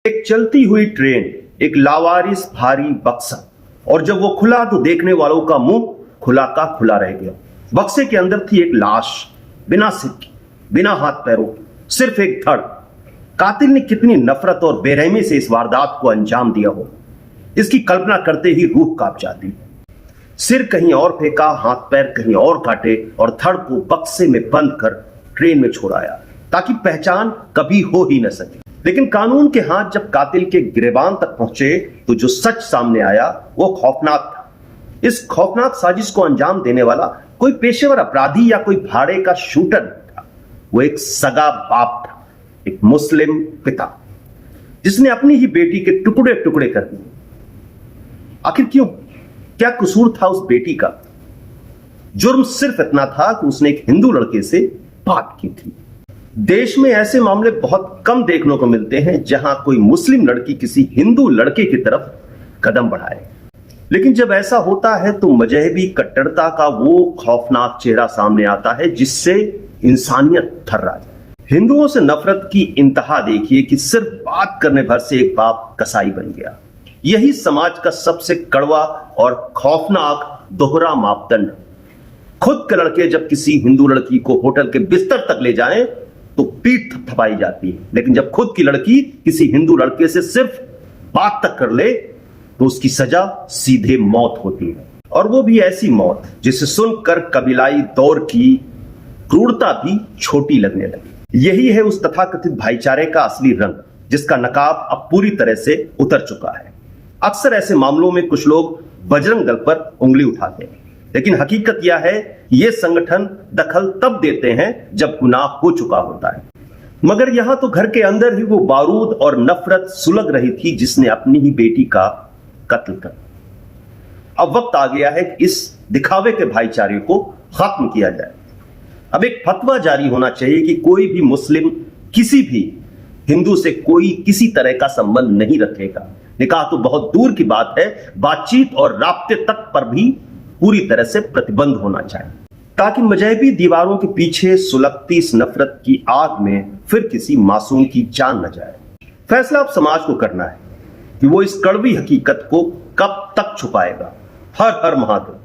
एक चलती हुई ट्रेन, एक लावारिस भारी बक्सा, और जब वो खुला तो देखने वालों का मुंह खुला का खुला रह गया। बक्से के अंदर थी एक लाश, बिना सिर की, बिना हाथ पैरों, सिर्फ एक धड़। कातिल ने कितनी नफरत और बेरहमी से इस वारदात को अंजाम दिया हो, इसकी कल्पना करते ही रूह कांप जाती। सिर कहीं और फेंका, हाथ पैर कहीं और काटे और धड़ को बक्से में बंद कर ट्रेन में छोड़ाया ताकि पहचान कभी हो ही न सके। लेकिन कानून के हाथ जब कातिल के गिरेबान तक पहुंचे तो जो सच सामने आया वो खौफनाक था। इस खौफनाक साजिश को अंजाम देने वाला कोई पेशेवर अपराधी या कोई भाड़े का शूटर नहीं था। वो एक सगा बाप था, एक मुस्लिम पिता, जिसने अपनी ही बेटी के टुकड़े टुकड़े कर दिए। आखिर क्यों? क्या कसूर था उस बेटी का? जुर्म सिर्फ इतना था कि उसने एक हिंदू लड़के से बात की थी। देश में ऐसे मामले बहुत कम देखने को मिलते हैं जहां कोई मुस्लिम लड़की किसी हिंदू लड़के की तरफ कदम बढ़ाए। लेकिन जब ऐसा होता है तो मजहबी कट्टरता का वो खौफनाक चेहरा सामने आता है जिससे इंसानियत थर्रा जाए। हिंदुओं से नफरत की इंतहा देखिए कि सिर्फ बात करने भर से एक बाप कसाई बन गया। यही समाज का सबसे कड़वा और खौफनाक दोहरा मापदंड। खुद के लड़के जब किसी हिंदू लड़की को होटल के बिस्तर तक ले जाएं तो पीठ थपथपाई जाती है, लेकिन जब खुद की लड़की किसी हिंदू लड़के से सिर्फ बात तक कर ले तो उसकी सजा सीधे मौत होती है। और वो भी ऐसी मौत जिसे सुनकर कबीलाई दौर की क्रूरता भी छोटी लगने लगी। यही है उस तथाकथित भाईचारे का असली रंग, जिसका नकाब अब पूरी तरह से उतर चुका है। अक्सर ऐसे मामलों में कुछ लोग बजरंग दल पर उंगली उठाते हैं, लेकिन हकीकत यह है कि ये संगठन दखल तब देते हैं जब गुनाह हो चुका होता है। मगर यहां तो घर के अंदर ही वो बारूद और नफरत सुलग रही थी जिसने अपनी ही बेटी का कत्ल कर। अब वक्त आ गया है कि इस दिखावे के भाईचारे को खत्म किया जाए। अब एक फतवा जारी होना चाहिए कि कोई भी मुस्लिम किसी भी हिंदू से कोई किसी तरह का संबंध नहीं रखेगा। निकाह तो बहुत दूर की बात है, बातचीत और राब्ते तक पर भी पूरी तरह से प्रतिबंध होना चाहिए, ताकि मजहबी दीवारों के पीछे सुलगती इस नफरत की आग में फिर किसी मासूम की जान न जाए। फैसला अब समाज को करना है कि वो इस कड़वी हकीकत को कब तक छुपाएगा। हर हर महादेव।